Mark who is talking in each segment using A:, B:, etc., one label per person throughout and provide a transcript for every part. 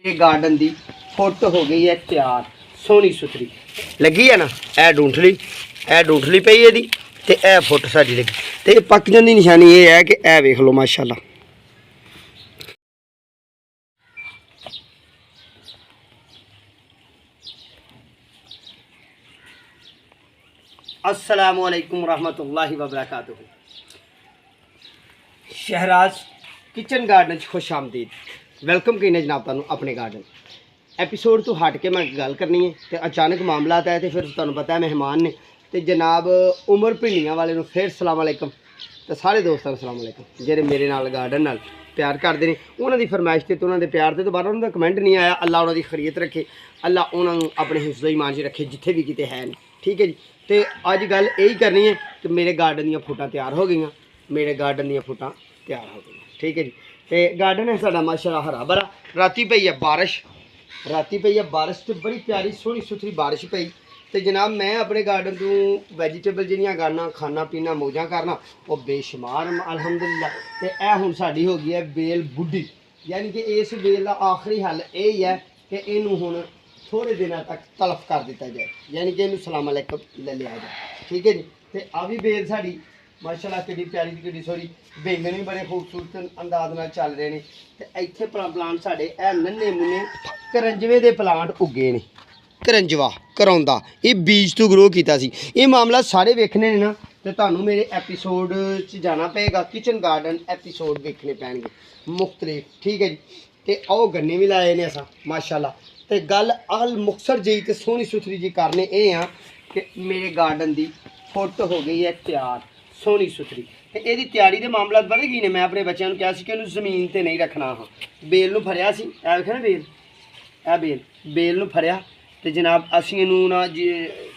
A: ये गार्डन की फुट हो गई है तैयार, सोहनी सुथरी लगी है ना। ए डूंठली पई है ते ए फुट साडी लगी ते पक जाने की निशानी ये है कि ए वेख लो माशाल्लाह। अस्सलामु अलैकुम रहमतुल्लाहि व बरकातुहू। शहराज किचन गार्डन खुश आमदीद, वेलकम कहने जनाब तुहानू अपने गार्डन। एपीसोड तो हट के मैं गल करनी है तो अचानक मामला है तो फिर तुहानू पता है मेहमान ने तो जनाब उमर भिंडियां वाले नू फिर सलाम अलैकुम तो सारे दोस्तों सलाम अलैकुम जेरे मेरे नाल गार्डन नाल प्यार करते हैं। उन्होंने फरमाइश से तो उन्होंने प्यार से दोबारा उन्होंने कमेंट नहीं आया। अल्लाह उन्होंने खैरियत रखे, अल्लाह उन्होंने अपने हिफ्ज़ ईमान च रखे जिथे भी किते हैं। ठीक है जी। तो अज गल यही करनी है कि मेरे गार्डन दी फुटां तैयार हो गई, मेरे गार्डन दी फुटां तैयार हो गई। ठीक है जी। तो गार्डन है साडा माशाअल्लाह हरा भरा। राती पई है बारिश, तो बड़ी प्यारी सोहनी सुथरी बारिश पई। तो जनाब मैं अपने गार्डन तो वैजीटेबल जिहड़ियां गाना खाना पीना मौजा करना वो बेशुमार अलहमदुलिल्लाह। तो यह हुण साडी हो गई है बेल बुढ़ी, यानी कि इस बेल का आखिरी हल यही है कि इनू हुण थोड़े दिनों तक तलफ कर दिता जाए, यानी कि इनू सलाम अलैकुम ले लिया जाए। ठीक है जी। तो आ भी बेल साडी माशाल्लाह कितनी प्यारी कितनी सोहनी, बैंगन भी बड़े खूबसूरत अंदाज नाल चल रहे हैं। तो इत्थे प्लांट साडे ए नन्हे मुन्ने करंजवे के प्लांट उगे ने। करंजवा करौंदा ये बीज तो ग्रो किया सी। ये मामला सारे वेखने ने ना तो तुहानू मेरे एपीसोड च जाना पेगा, किचन गार्डन एपीसोड देखने पैणगे मुख्तलिफ। ठीक है जी। तो आओ गन्ने भी लाए ने असां माशाल्लाह। तो गल अल मुक्तसर जी तो सोहनी सुथरी जी करने ये हाँ कि मेरे गार्डन की फुट हो गई है तैयार, सोहनी सुथरी। तो यदी तैयारी के मामला पता की ने मैं अपने बच्चों को कहा कि जमीन पर नहीं रखना। हाँ बेल में फरिया सी, ए वेखो ना बेल, ए बेल में फरिया तो जनाब असी इनू ना जी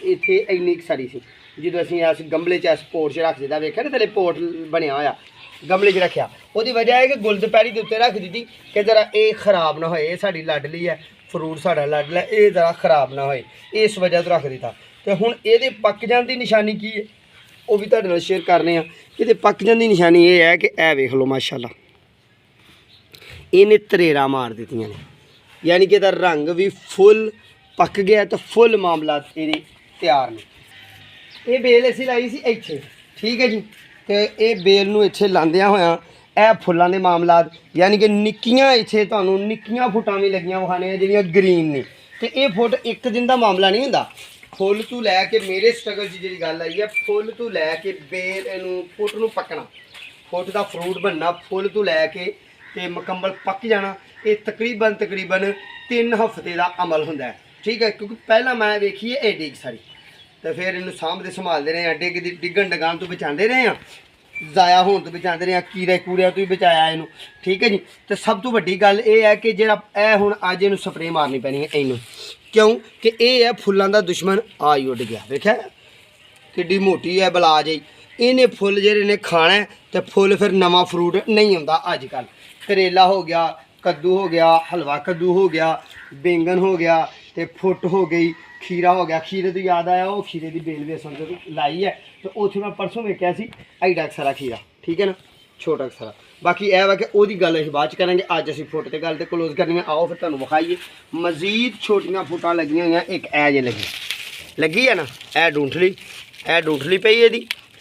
A: इत्थे इन्नी सारी सी जो अस गमले च पोट च रख दिता। वेख्या ना थले पोट बनया होया गमले च रखा। वो वजह है कि गुलदपैरी के उत्ते रख दी कि जरा ये खराब ना होए, साड़ी लाडली है फ्रूट साड़ा लाडला ये जरा खराब ना होए, इस वजह तो रख दिता। तो हुण ये पक जाने की निशानी की है वह भी तुहाडे नाल शेयर करने। ये पक जाने की निशानी ये है कि ए वेख लो माशाल्लाह इन्हें तरेरा मार दित्तियां ने, यानी कि रंग भी फुल पक गया तो फुल मामला ये तैयार ने। ये बेल असी लाई सी इत्थे। ठीक है जी। तो ये बेल नूं इत्थे लांदियां होया ए फुल्लां दे मामलात, यानी कि निक्कियां इत्थे तुहानूं निक्कियां फुटां भी लगियां विखाने जिहड़ियां ग्रीन ने। तो ये फुट एक दिन का मामला नहीं हुंदा। फुल तो लैके मेरे स्ट्रगल च जी गल आई है, फुल तो लैके बेल इनू फुट नूं पकना, फुट का फ्रूट बनना, फुल तो लैके ते मुकम्मल पक जाना ये तकरीबन 3 हफ्ते का अमल हुंदा है। ठीक है। क्योंकि पहला मैं वेखी है ये डिग सारी तो फिर इन्हू सामभते संभालते रहे हैं, डिगन डगान तो बचाते रहे हैं, ज़ाया होने तो बचाते रहे हैं, कीड़े कूड़िया तो भी बचाया इनू। ठीक है जी। तो सब तो वड्डी गल ये है कि जो ए हुण अज इनू स्प्रे मारनी पैनी है इनू, क्यों कि ये है फुल्लां दा दुश्मन आई उड़ गया। देखा कि मोटी है बला जी, इन्हें फुल जे ने खाना है तो फुल फिर नवा फ्रूट नहीं आता। अजकल करेला हो गया, कद्दू हो गया, हलवा कद्दू हो गया, बैंगन हो गया, तो फुट हो गई, खीरा हो गया। खीरे तो याद आया वो खीरे की बेल भी समझो लाई है तो उत्थे मैं परसों वेख्या सी एडा अक्सरा खीरा। ठीक है ना, छोटा अक्सरा। बाकी यह है कि वही गल असीं बाद च करांगे। अज असीं फुट ते गल ते क्लोज करनी है। आओ फिर तुहानूं विखाइए मजीद छोटियां फुटां लगियां होईयां। एक ए जे लगी है ना, ए डूंठली पई है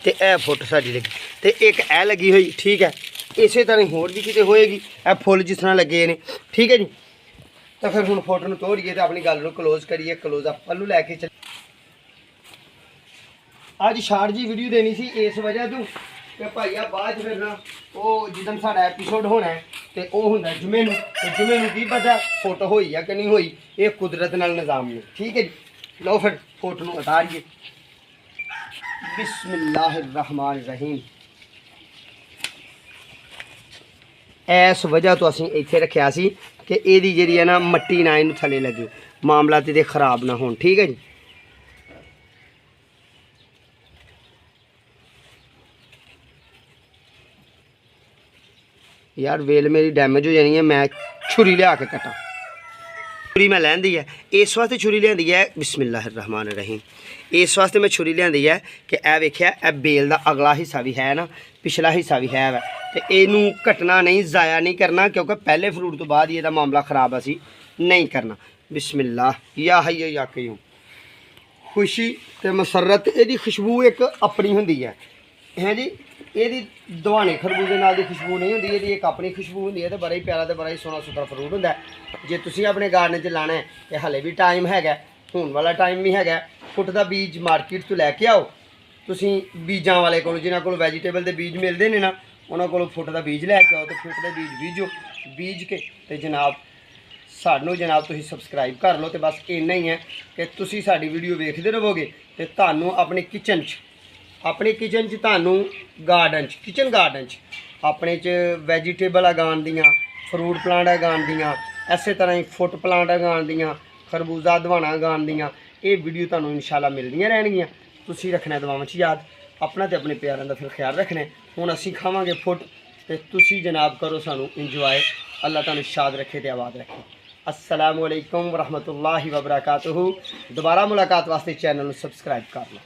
A: ते ए फुट साडी लगी ते एक ए लगी हुई। ठीक है। इस तरह होर भी किते होएगी ए फुल जिस तरह लगे ने। ठीक है जी। तो फिर हुण फोटो नूं तोड़िए तो अपनी गल नूं क्लोज करिए। क्लोज अप पल्लू लैके चल अज शार्ट जी वीडियो देनी सी इस वजह तो कि भाईया बाद फिर ना वो जिदन साडा एपीसोड होना है तो वह हुंदा जुमे नूं, तो जुमे नूं की पता फोटो होई है कि नहीं होई, ये कुदरत नाल निज़ाम ने। ठीक है जी। लो फिर फोटो नूं उतारिए। बिस्मिल्लाहिर्रहमानिर्रहीम। इस वजह तो असीं इत्थे रखिया सी कि यदी जी है ना मट्टी ना इनू थले लगे, मामला तो खराब ना हो। ठीक है जी। यार वेल मेरी डैमेज हो जानी है, मैं छुरी लिया के कटा। छुरी मैं लैंदी है इस वास्ते छुरी लियांदी है बिस्मिल्लाहिर्रहमानिर्रहीम। इस वास्ते मैं छुरी लियांदी है कि ए वेख्या ए बेल का अगला हिस्सा भी है ना, पिछला हिस्सा भी है तो इनू कटना नहीं, ज़ाया नहीं करना, क्योंकि पहले फ्रूट तो बाद ही मामला खराब असी नहीं करना। बिस्मिल्लाह या हय्य या कय्यूम। खुशी ते मसरत इहदी खुशबू एक अपनी हुंदी है जी। ਇਹਦੀ ਦਵਾਣੇ ਖਰਬੂਜੇ ਨਾਲ ਦੀ ਖੁਸ਼ਬੂ ਨਹੀਂ ਹੁੰਦੀ, ਇਹਦੀ ਇੱਕ ਆਪਣੀ ਖੁਸ਼ਬੂ ਹੁੰਦੀ ਹੈ ਤੇ ਬੜਾ ਹੀ ਪਿਆਰਾ ਤੇ ਬੜਾ ਹੀ ਸੋਹਣਾ ਸੁਥਰਾ ਫਰੂਟ ਹੁੰਦਾ। ਜੇ ਤੁਸੀਂ ਆਪਣੇ ਗਾਰਡਨ 'ਚ ਲਾਣਾ ਹੈ ਤੇ ਹਲੇ ਵੀ ਟਾਈਮ ਹੈਗਾ, ਹੁਣ ਵਾਲਾ ਟਾਈਮ ਵੀ ਹੈਗਾ। ਫੁੱਟ ਦਾ ਬੀਜ ਮਾਰਕੀਟ ਤੋਂ ਲੈ ਕੇ ਆਓ ਤੁਸੀਂ, ਬੀਜਾਂ ਵਾਲੇ ਕੋਲ ਜਿਨ੍ਹਾਂ ਕੋਲ ਵੈਜੀਟੇਬਲ ਦੇ ਬੀਜ ਮਿਲਦੇ ਨੇ ਨਾ, ਉਹਨਾਂ ਕੋਲੋਂ ਫੁੱਟ ਦਾ ਬੀਜ ਲੈ ਕੇ ਆਓ ਤੇ ਫੁੱਟ ਦੇ ਬੀਜ ਬੀਜੋ। ਬੀਜ ਕੇ ਤੇ ਜਨਾਬ ਸਾਨੂੰ ਜਨਾਬ ਤੁਸੀਂ ਸਬਸਕ੍ਰਾਈਬ ਕਰ ਲਓ। ਤੇ ਬਸ ਇੰਨਾ ਹੀ ਹੈ ਕਿ ਤੁਸੀਂ ਸਾਡੀ ਵੀਡੀਓ ਵੇਖਦੇ ਰਹੋਗੇ ਤੇ ਤੁਹਾਨੂੰ ਆਪਣੇ ਕਿਚਨ 'ਚ ਤੁਹਾਨੂੰ ਗਾਰਡਨ 'ਚ ਕਿਚਨ ਗਾਰਡਨ 'ਚ ਆਪਣੇ 'ਚ ਵੈਜੀਟੇਬਲ ਲਗਾਉਣ ਦੀਆਂ, ਫਰੂਟ ਪਲਾਂਟ ਲਗਾਉਣ ਦੀਆਂ, ਇਸੇ ਤਰ੍ਹਾਂ ਹੀ ਫੁੱਟ ਪਲਾਂਟ ਲਗਾਉਣ ਦੀਆਂ, ਖਰਬੂਜ਼ਾ ਦਵਾਣਾ ਲਗਾਉਣ ਦੀਆਂ, ਇਹ ਵੀਡੀਓ ਤੁਹਾਨੂੰ ਇਨਸ਼ਾਅੱਲਾ ਮਿਲਦੀਆਂ ਰਹਿਣਗੀਆਂ। ਤੁਸੀਂ ਰੱਖਣਾ ਦੁਆਵਾਂ 'ਚ ਯਾਦ, ਆਪਣਾ ਤੇ ਆਪਣੇ ਪਿਆਰਿਆਂ ਦਾ ਫਿਰ ਖਿਆਲ ਰੱਖਣਾ। ਹੁਣ ਅਸੀਂ ਖਾਵਾਂਗੇ ਫੁੱਟ ਤੇ ਤੁਸੀਂ ਜਨਾਬ ਕਰੋ ਸਾਨੂੰ ਇੰਜੋਏ। ਅੱਲਾਹ ਤੁਹਾਨੂੰ ਸ਼ਾਦ ਰੱਖੇ ਤੇ ਆਬਾਦ ਰੱਖੇ। अस्सलामु अलैकुम वरहमतुल्लाहि वबरकातुहू। दोबारा मुलाकात वास्ते चैनल सब्सक्राइब कर लो।